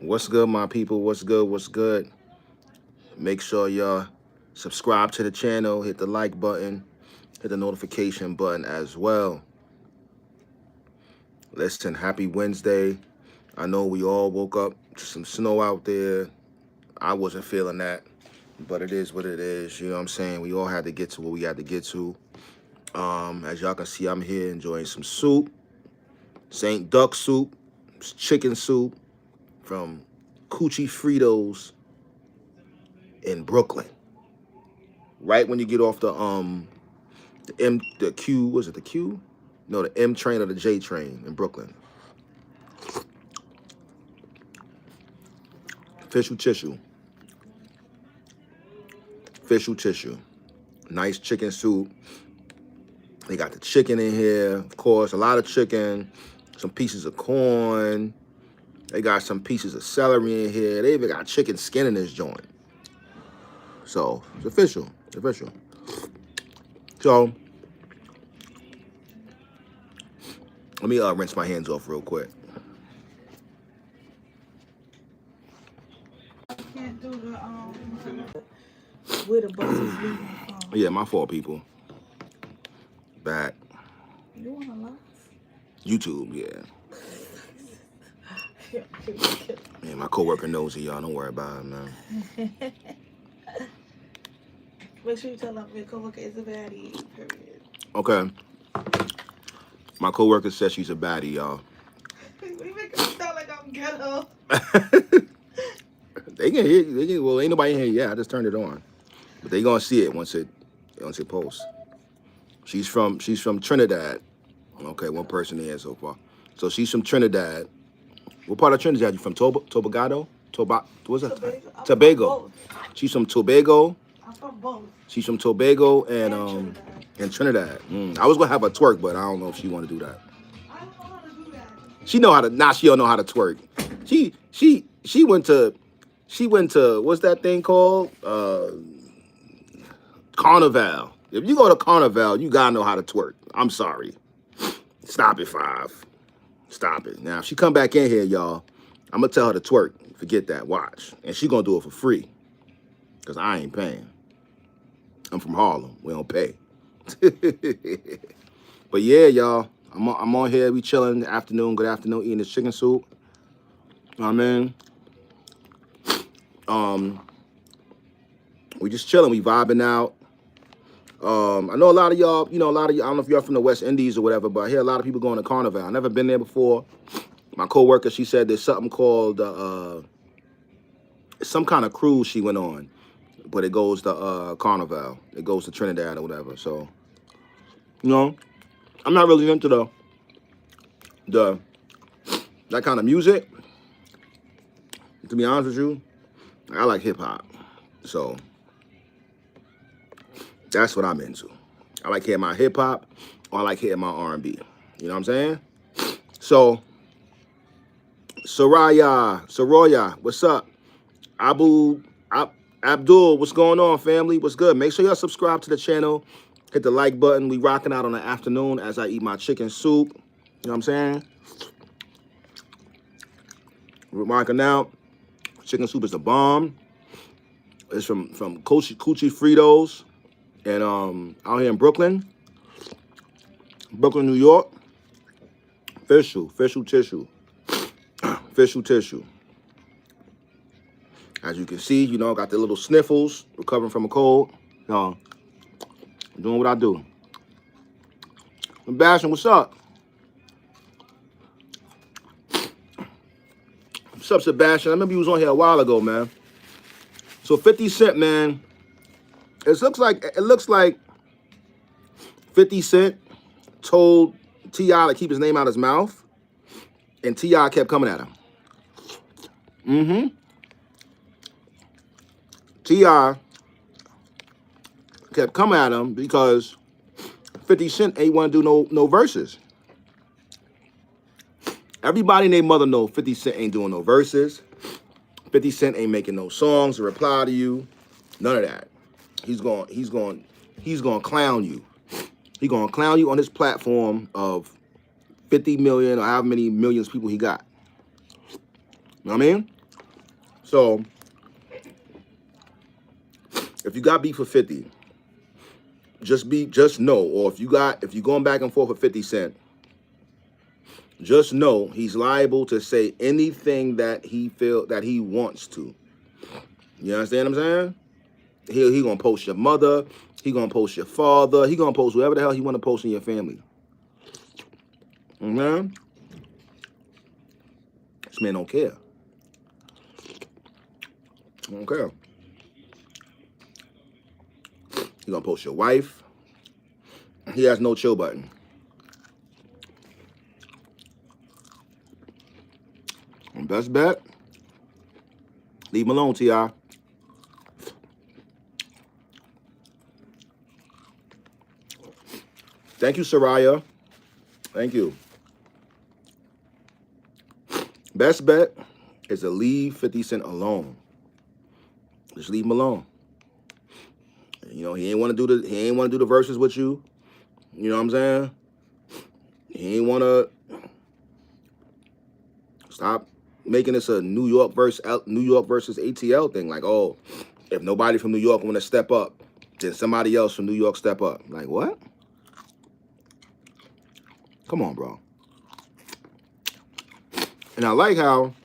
What's good, my people? What's good? What's good? Make sure y'all subscribe to the channel, hit the like button, hit the notification button as well. Listen, happy Wednesday. I know we all woke up to some snow out there. I wasn't feeling that, but it is what it is. You know what I'm saying? We all had to get to what we had to get to. As y'all can see, I'm here enjoying some soup. St. Duck soup, chicken soup from Coochie Fritos in Brooklyn. Right when you get off the Q, was it the Q? No, the M train or the J train in Brooklyn. Official tissue. Official tissue. Nice chicken soup. They got the chicken in here, of course, a lot of chicken, some pieces of corn. They got some pieces of celery in here. They even got chicken skin in this joint. So it's official. It's official. So let me rinse my hands off real quick. Can't do the with a bus is leaving. Yeah, my fault, people. Bad. You wanna laugh? YouTube, yeah. Man, my coworker knows it, y'all. Don't worry about it, man. Make sure you tell them your coworker is a baddie. Period. Okay. My coworker says she's a baddie, y'all. We make it sound like I'm ghetto. They can hear. Well, ain't nobody in here yet. I just turned it on, but they gonna see it once it posts. She's from Trinidad. Okay, one person here so far. So she's from Trinidad. What part of Trinidad you from? Tobago? What's that? Tobago. She's from Tobago. I'm from both. She's from Tobago and Trinidad. I was gonna have her twerk, but I don't know if she want to do that. I don't know how to do that. She know how to. Nah, she don't know how to twerk. She went to what's that thing called? Carnival. If you go to Carnival, you gotta know how to twerk. I'm sorry. Stop it, Five. Stop it. Now, if she come back in here, y'all, I'm gonna tell her to twerk. Forget that. Watch. And she gonna do it for free. Because I ain't paying. I'm from Harlem. We don't pay. But yeah, y'all. I'm on here. We chilling in the afternoon. Good afternoon. Eating this chicken soup. You know what I mean? We just chilling. We vibing out. I know a lot of y'all, I don't know if y'all from the West Indies or whatever, but I hear a lot of people going to Carnival. I've never been there before. My coworker, she said there's something called, some kind of cruise she went on, but it goes to Carnival. It goes to Trinidad or whatever. So, I'm not really into that kind of music. To be honest with you, I like hip hop. So that's what I'm into. I like hearing my hip hop, or I like hearing my R&B. You know what I'm saying? So, Soraya, what's up? Abdul, what's going on, family? What's good? Make sure y'all subscribe to the channel. Hit the like button. We rocking out on the afternoon as I eat my chicken soup. You know what I'm saying? We're rocking out. Chicken soup is the bomb. It's from Coochie Fritos. And out here in Brooklyn, New York, official tissue, official tissue. As you can see, I got the little sniffles, recovering from a cold. I'm doing what I do. Sebastian, what's up? What's up, Sebastian? I remember you was on here a while ago, man. So 50 Cent, man. It looks like 50 Cent told T.I. to keep his name out of his mouth, and T.I. kept coming at him. T.I. kept coming at him because 50 Cent ain't want to do no verses. Everybody and their mother know 50 Cent ain't doing no verses. 50 Cent ain't making no songs to reply to you. None of that. He's going to clown you. He's going to clown you on his platform of 50 million or however many millions people he got. You know what I mean? So if you got beef for 50, just know, or if you're going back and forth with 50 Cent, just know he's liable to say anything that he wants to. You understand what I'm saying? He gonna post your mother, he gonna post your father, he gonna post whoever the hell he wanna post in your family. Man, this man don't care. Don't care. He gonna post your wife. He has no chill button. And best bet, leave him alone, T.I. Thank you, Soraya. Thank you. Best bet is to leave 50 Cent alone. Just leave him alone. You know, he ain't want to do the verses with you. You know what I'm saying? He ain't want to stop making this a New York versus ATL thing. Like, oh, if nobody from New York want to step up, then somebody else from New York step up. Like, what? Come on, bro. And I like how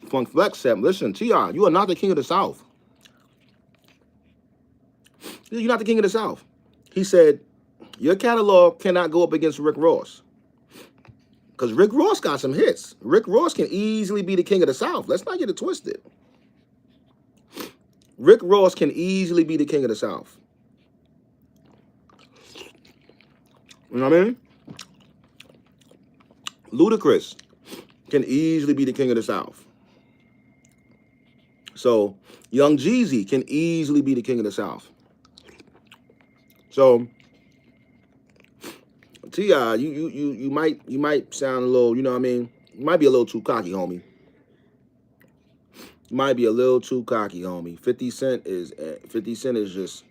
Funk Flex said, listen, T.I., you are not the king of the South. You're not the king of the South. He said, your catalog cannot go up against Rick Ross. Because Rick Ross got some hits. Rick Ross can easily be the king of the South. Let's not get it twisted. Rick Ross can easily be the king of the South. You know what I mean? Ludacris can easily be the king of the South. So Young Jeezy can easily be the king of the South. So T.I., you might sound a little, you know what I mean? You might be a little too cocky, homie. You might be a little too cocky, homie. 50 Cent is just,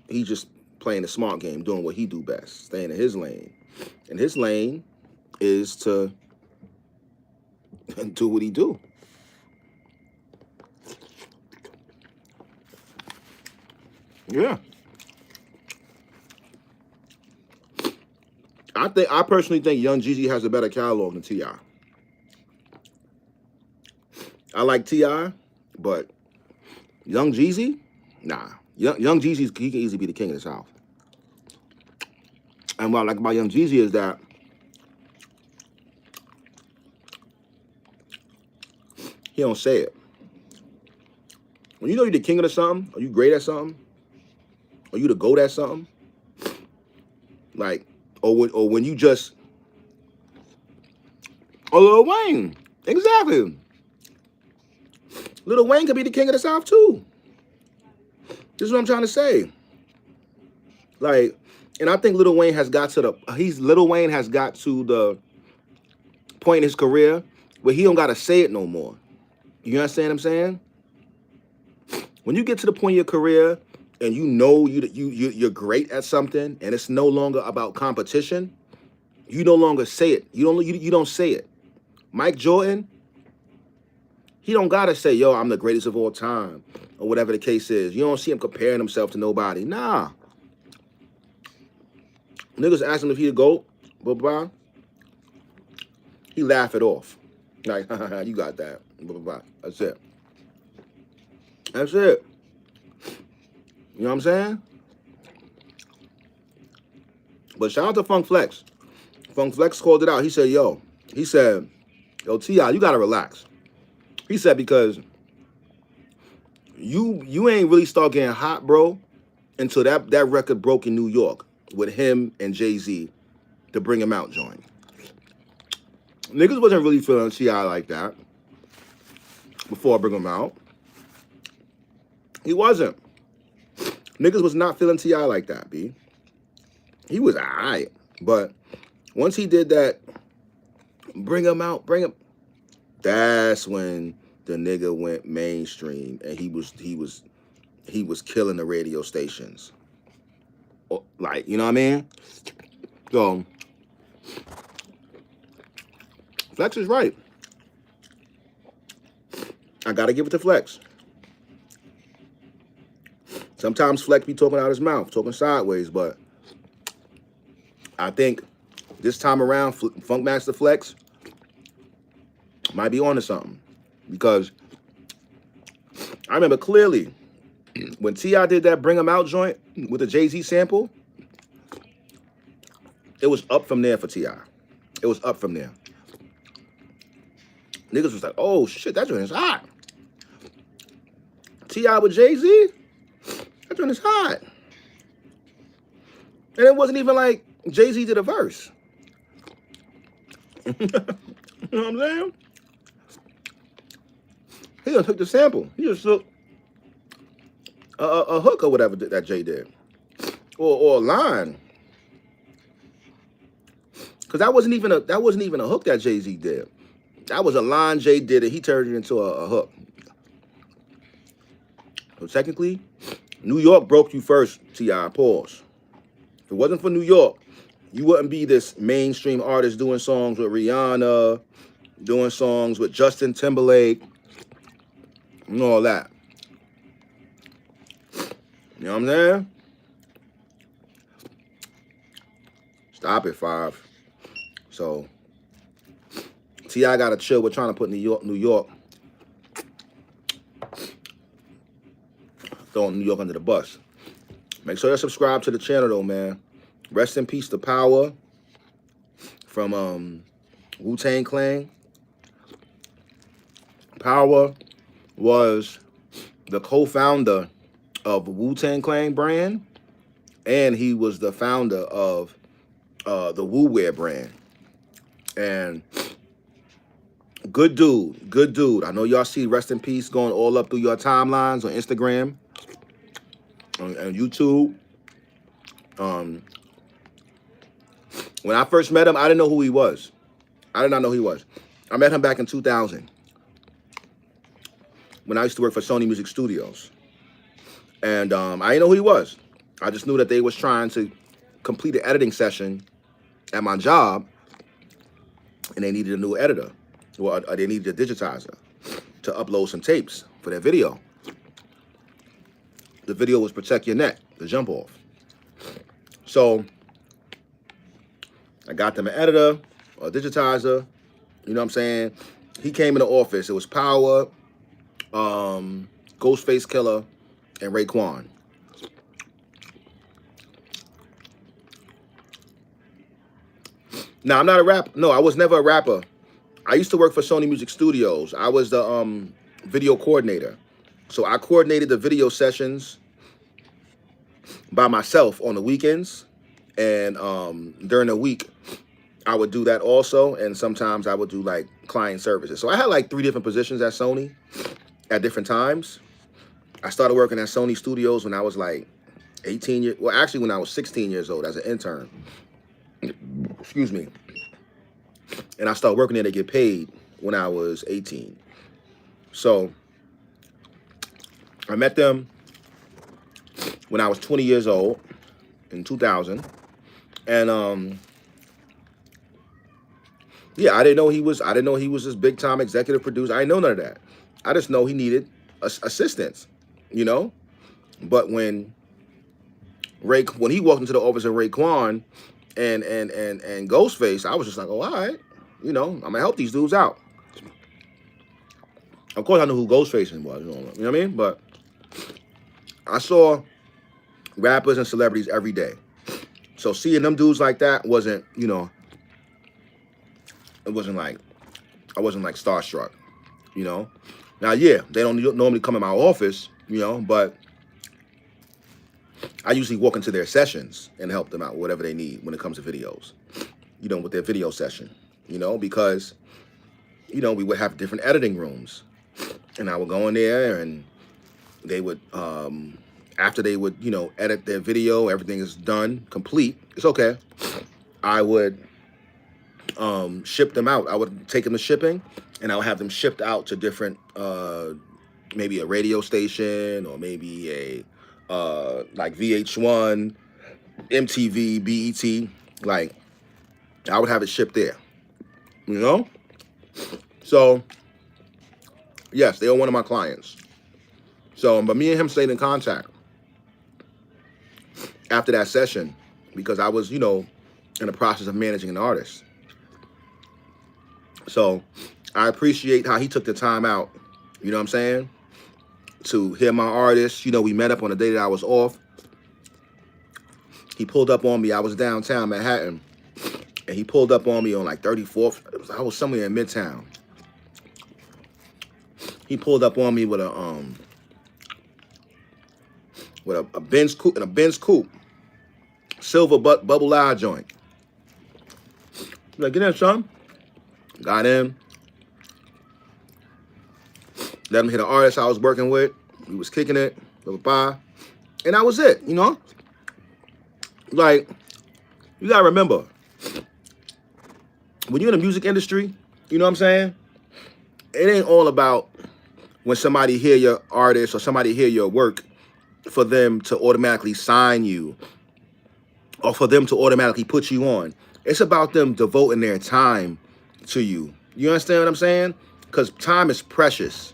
he's just playing the smart game, doing what he do best, staying in his lane. And his lane is to do what he do. Yeah. I personally think Young Jeezy has a better catalog than T.I. I like T.I., but Young Jeezy, nah. Young Jeezy, he can easily be the king of the South. And what I like about Young Jeezy is that he don't say it. When you know you're the king of something, or you great at something, or you the GOAT at something, like, or when you just, Lil Wayne, exactly. Lil Wayne could be the king of the South too. This is what I'm trying to say. Like, and I think Lil Wayne has got to the point in his career where he don't gotta say it no more. You understand what I'm saying? When you get to the point in your career and you know you're great at something and it's no longer about competition, you no longer say it. You don't say it. Mike Jordan, he don't gotta say, yo, I'm the greatest of all time, or whatever the case is. You don't see him comparing himself to nobody. Nah. Niggas ask him if he the GOAT, blah, blah. He laugh it off. Like, you got that. Blah, blah, blah. That's it. That's it. You know what I'm saying? But shout out to Funk Flex. Funk Flex called it out. He said, yo, T.I., you gotta relax. He said, because you ain't really start getting hot, bro, until that record broke in New York with him and Jay-Z, to Bring Him Out joint. Niggas wasn't really feeling T.I. like that before Bring Him Out. He wasn't. Niggas was not feeling T.I. like that, B. He was alright. But once he did that, Bring Him Out, that's when the nigga went mainstream and he was killing the radio stations. You know what I mean? So Flex is right. I gotta give it to Flex. Sometimes Flex be talking out his mouth, talking sideways, but I think this time around, Funkmaster Flex might be onto something. Because I remember clearly when T.I. did that Bring 'Em Out joint with the Jay-Z sample, it was up from there for T.I. It was up from there. Niggas was like, oh shit, that joint is hot. T.I. with Jay-Z? That joint is hot. And it wasn't even like Jay-Z did a verse. You know what I'm saying? He just took the sample. He just took a hook or whatever that Jay did. Or a line. Cause that wasn't even a hook that Jay-Z did. That was a line Jay did and he turned it into a hook. So technically, New York broke you first, T.I. Pause. If it wasn't for New York, you wouldn't be this mainstream artist doing songs with Rihanna, doing songs with Justin Timberlake, and all that. You know what I'm saying? Stop it, 5. So, T.I. got to chill with trying to put New York, throwing New York under the bus. Make sure you subscribe to the channel, though, man. Rest in peace to Power from Wu-Tang Clan. Power was the co-founder of Wu-Tang Clan brand, and he was the founder of the Wu Wear brand. And good dude. I know y'all see Rest in Peace going all up through your timelines on Instagram and YouTube. When I first met him, I didn't know who he was. I did not know who he was. I met him back in 2000 when I used to work for Sony Music Studios. And I didn't know who he was. I just knew that they was trying to complete an editing session at my job, and they needed a new editor. Well, they needed a digitizer to upload some tapes for their video. The video was Protect Your Neck, the jump off. So I got them an editor, a digitizer, you know what I'm saying? He came in the office. It was Power, Ghostface Killer, and Raekwon. Now, I'm not a rapper. No, I was never a rapper. I used to work for Sony Music Studios. I was the video coordinator. So I coordinated the video sessions by myself on the weekends. And during the week, I would do that also. And sometimes I would do like client services. So I had like 3 different positions at Sony at different times. I started working at Sony Studios when I was like 18 years, well, actually when I was 16 years old as an intern. Excuse me. And I started working there to get paid when I was 18. So I met them when I was 20 years old in 2000. And yeah, I didn't know he was this big time executive producer. I didn't know none of that. I just know he needed assistance, you know? But when he walked into the office of Raekwon and Ghostface, I was just like, oh, all right, you know, I'm gonna help these dudes out. Of course, I knew who Ghostface was, you know what I mean? But I saw rappers and celebrities every day. So seeing them dudes like that wasn't, you know, it wasn't like, I wasn't like starstruck, you know? Now, yeah, they don't normally come in my office, you know, but I usually walk into their sessions and help them out, whatever they need when it comes to videos, you know, with their video session, you know, because, you know, we would have different editing rooms. And I would go in there and they would, after they would, you know, edit their video, everything is done, complete, it's okay. I would ship them out. I would take them to shipping and I would have them shipped out to different, maybe a radio station or maybe a, like VH1, MTV, BET, like I would have it shipped there, you know? So, yes, they are one of my clients. So, but me and him stayed in contact after that session because I was, in the process of managing an artist. So, I appreciate how he took the time out, you know what I'm saying, to hear my artist. We met up on the day that I was off. He pulled up on me. I was downtown Manhattan, and he pulled up on me on like 34th. I was somewhere in Midtown. He pulled up on me with a Benz coupe, silver bubble eye joint. He's like, get in, son. Got in. Let him hit an artist I was working with. We was kicking it, blah, blah, blah. And that was it, Like, you gotta remember, when you're in the music industry, you know what I'm saying? It ain't all about when somebody hear your artist or somebody hear your work for them to automatically sign you or for them to automatically put you on. It's about them devoting their time to you. You understand what I'm saying? Because time is precious.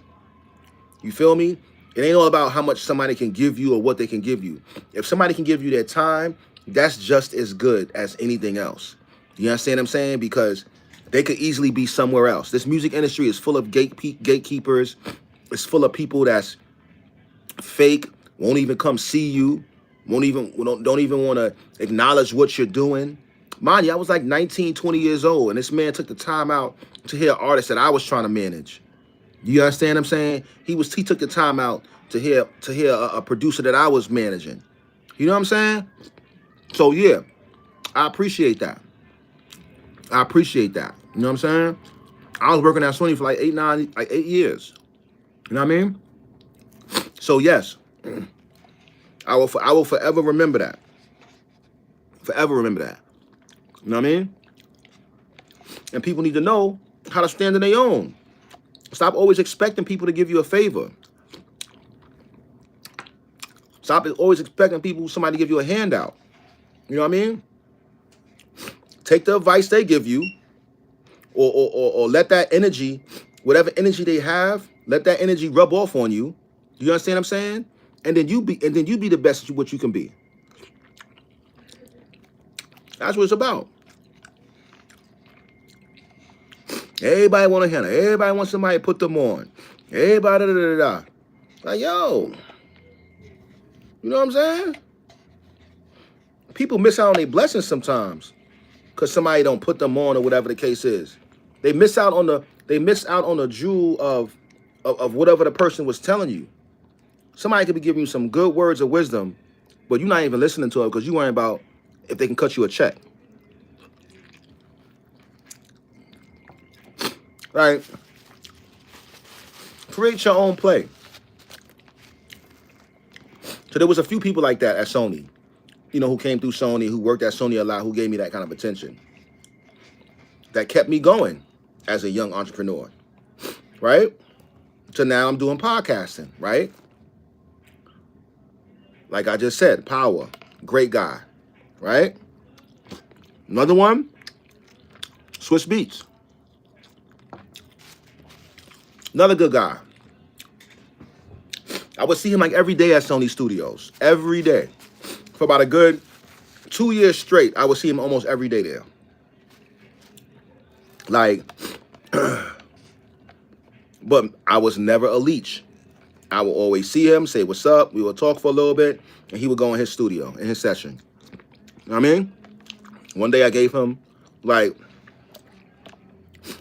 You feel me? It ain't all about how much somebody can give you or what they can give you. If somebody can give you their time, that's just as good as anything else. You understand what I'm saying? Because they could easily be somewhere else. This music industry is full of gatekeepers. It's full of people that's fake, won't even come see you, don't even want to acknowledge what you're doing. Mind you, I was like 19, 20 years old, and this man took the time out to hear artists that I was trying to manage. You understand what I'm saying? He took the time out to hear a producer that I was managing. You know what I'm saying? So yeah, I appreciate that. I appreciate that. You know what I'm saying? I was working at Sony for like 8 years. You know what I mean? So yes, I will forever remember that. Forever remember that. You know what I mean? And people need to know how to stand on their own. Stop always expecting people to give you a favor. Stop always expecting somebody to give you a handout. You know what I mean? Take the advice they give you, or let that energy, whatever energy they have, let that energy rub off on you. You understand what I'm saying? And then you be the best at what you can be. That's what it's about. Everybody want a handle. Everybody wants somebody to put them on. Everybody da. Like, yo, you know what I'm saying? People miss out on their blessings sometimes because somebody don't put them on or whatever the case is. They miss out on the jewel of whatever the person was telling you. Somebody could be giving you some good words of wisdom, but you're not even listening to it because you're worrying about if they can cut you a check. Right? Create your own play. So there was a few people like that at Sony, who came through Sony, who worked at Sony a lot, who gave me that kind of attention. That kept me going as a young entrepreneur. Right? So now I'm doing podcasting, right? Like I just said, Power, great guy, right? Another one, Swiss Beats. Another good guy. I would see him like every day at Sony Studios. Every day. For about a good 2 years straight, I would see him almost every day there. Like, but I was never a leech. I would always see him, say what's up, we would talk for a little bit, and he would go in his studio, in his session. You know what I mean? One day I gave him, like,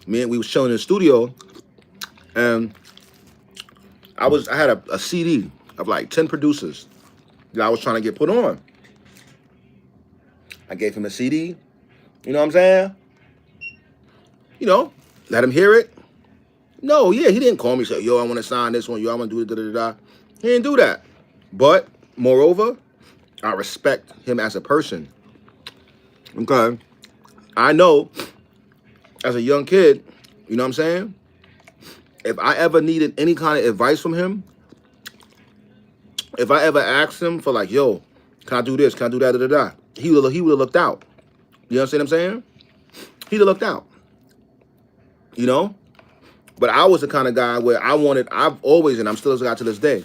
we was chilling in the studio, and I had a CD of like 10 producers that I was trying to get put on. I gave him a CD, you know what I'm saying? Let him hear it. No, yeah, he didn't call me and say, yo, I want to sign this one, yo, I want to do da-da-da-da. He didn't do that. But, moreover, I respect him as a person. Okay? I know, as a young kid, you know what I'm saying? If I ever needed any kind of advice from him, if I ever asked him for like, yo, can I do this? Can I do that? Da-da-da. He would have looked out. You understand what I'm saying? He'd have looked out. But I was the kind of guy where I've always, and I'm still a guy to this day,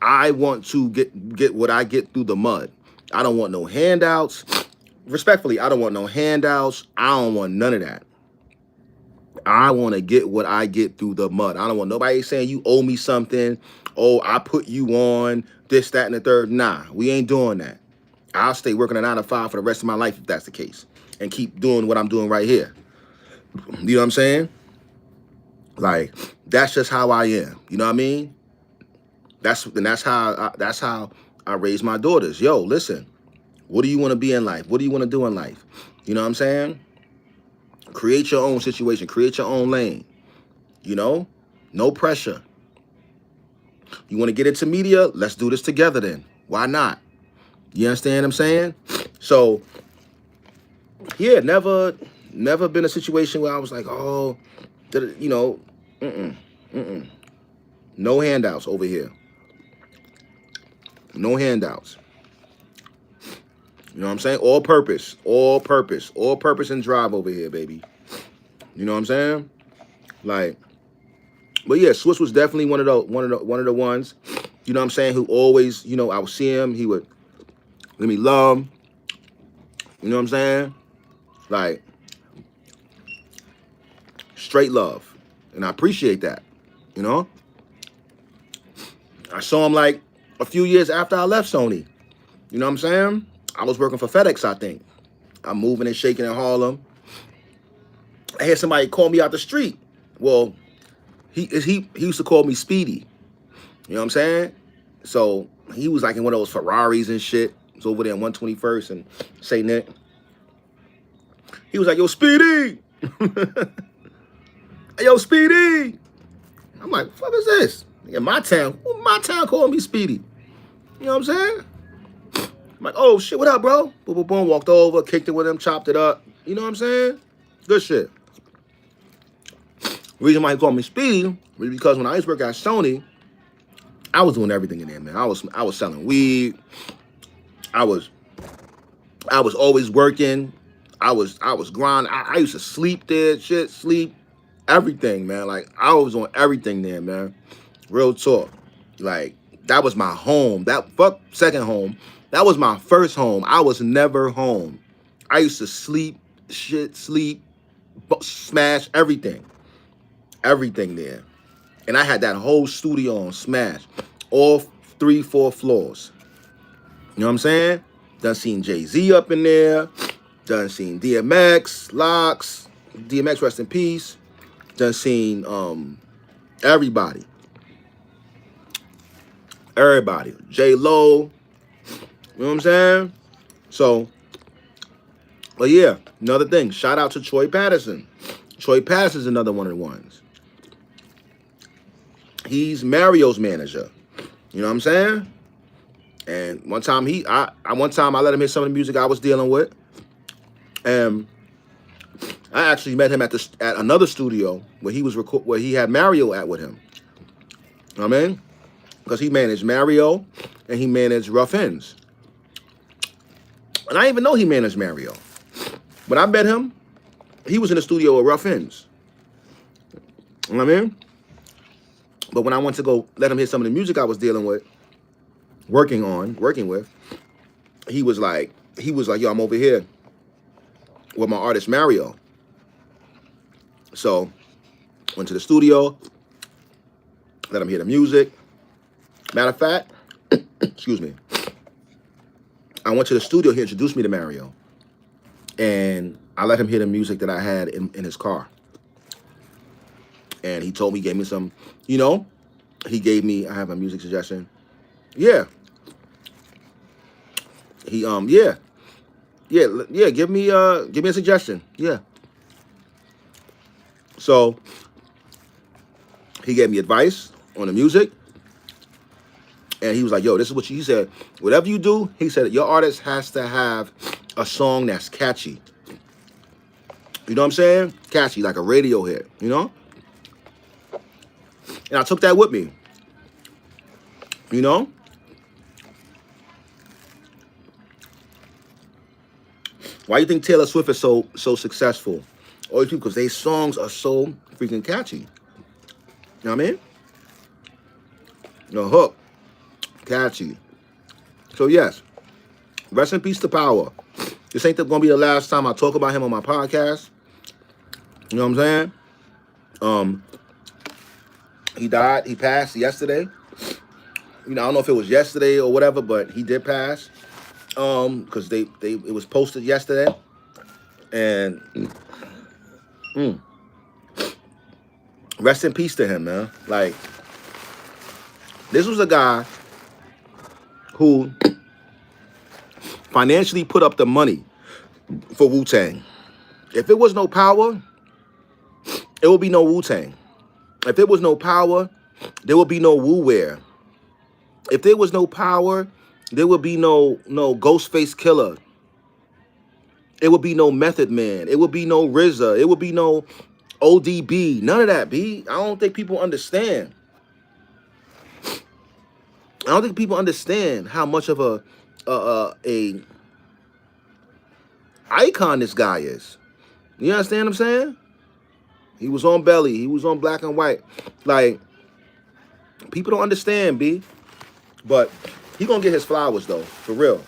I want to get what I get through the mud. I don't want no handouts. Respectfully, I don't want no handouts. I don't want none of that. I want to get what I get through the mud. I don't want nobody saying you owe me something. Oh, I put you on this, that, and the third. Nah, we ain't doing that. I'll stay working a 9 to 5 for the rest of my life if that's the case, and keep doing what I'm doing right here. You know what I'm saying? Like, that's just how I am. You know what I mean? That's how I raise my daughters. Yo, listen, what do you want to be in life? What do you want to do in life? You know what I'm saying? Create your own situation. Create your own lane. You know? No pressure. You want to get into media? Let's do this together then. Why not? You understand what I'm saying? So, yeah, never been a situation where I was like, oh, you know, no handouts over here. No handouts. You know what I'm saying? All purpose and drive over here, baby. You know what I'm saying? Like, but yeah, Swiss was definitely one of the ones, you know what I'm saying, who always, you know, I would see him, he would let me love, you know what I'm saying? Like, straight love. And I appreciate that, you know? I saw him like a few years after I left Sony. You know what I'm saying? I was working for FedEx, I think. I'm moving and shaking in Harlem. I had somebody call me out the street. Well, he used to call me Speedy. You know what I'm saying? So he was like in one of those Ferraris and shit. He was over there in 121st and St. Nick. He was like, yo, Speedy! Hey, yo, Speedy! I'm like, what the fuck is this? In my town calling me Speedy. You know what I'm saying? I'm like, oh shit, what up, bro? Boom, boom, boom. Walked over, kicked it with him, chopped it up. You know what I'm saying? Good shit. The reason why he called me Speedy was because when I used to work at Sony, I was doing everything in there, man. I was selling weed. I was always working. I was grinding. I used to sleep there, sleep, everything, man. Like, I was on everything there, man. Real talk. Like, that was my home. That fuck second home. That was my first home. I was never home. I used to sleep, smash everything. Everything there. And I had that whole studio on smash. All 3-4 floors. You know what I'm saying? Done seen Jay-Z up in there. Done seen DMX, Locks. DMX, rest in peace. Done seen everybody. Everybody. J-Lo. You know what I'm saying? So, but yeah, another thing. Shout out to Troy Patterson. Troy Patterson's another one of the ones. He's Mario's manager. You know what I'm saying? And one time I let him hear some of the music I was dealing with. And I actually met him at another studio where he had Mario at with him. You know what I mean? Because he managed Mario and he managed Rough Ends. And I didn't even know he managed Mario. When I met him, he was in the studio with Rough Ends. You know what I mean? But when I went to go let him hear some of the music I was dealing with, working with, he was like, yo, I'm over here with my artist Mario. So, went to the studio, let him hear the music. Matter of fact, excuse me, I went to the studio, he introduced me to Mario. And I let him hear the music that I had in his car. And he told me, gave me some, you know, I have a music suggestion. Yeah. Yeah, give me a suggestion. Yeah. So he gave me advice on the music. And he was like, yo, this is what he said. Whatever you do, he said, your artist has to have a song that's catchy. You know what I'm saying? Catchy, like a radio hit, you know? And I took that with me. You know? Why do you think Taylor Swift is so successful? All these people, because their songs are so freaking catchy. know what I mean? No hook. Catchy. So yes, rest in peace to Power. This ain't gonna be the last time I talk about him on my podcast. You know what I'm saying? He died. He passed yesterday. You know, I don't know if it was yesterday or whatever, but he did pass. Because it was posted yesterday, and rest in peace to him, man. Like, this was a guy who financially put up the money for Wu-Tang. If it was no Power, it would be no Wu-Tang. If there was no Power, there would be no Wu-Wear. If there was no Power, there would be no Ghostface Killer. It would be no Method Man. It would be no RZA. It would be no ODB. None of that, B. I don't think people understand. I don't think people understand how much of a icon this guy is. You understand what I'm saying? He was on Belly. He was on Black and White. Like, people don't understand, B. But he gonna get his flowers, though, for real.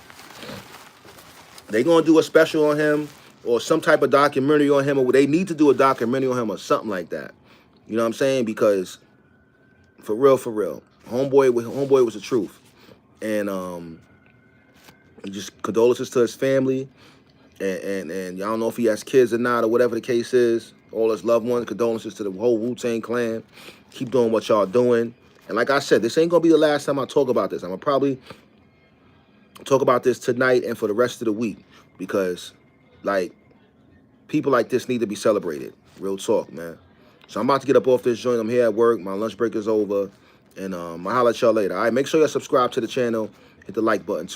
They gonna do a special on him or some type of documentary on him, or they need to do a documentary on him or something like that. You know what I'm saying? Because for real, Homeboy was the truth. And just condolences to his family. And y'all don't know if he has kids or not or whatever the case is. All his loved ones, condolences to the whole Wu-Tang clan. Keep doing what y'all doing. And like I said, this ain't gonna be the last time I talk about this. I'm gonna probably talk about this tonight and for the rest of the week, because like, people like this need to be celebrated. Real talk, man. So I'm about to get up off this joint. I'm here at work. My lunch break is over. And I'll holler at y'all later. All right, make sure y'all subscribe to the channel. Hit the like button too.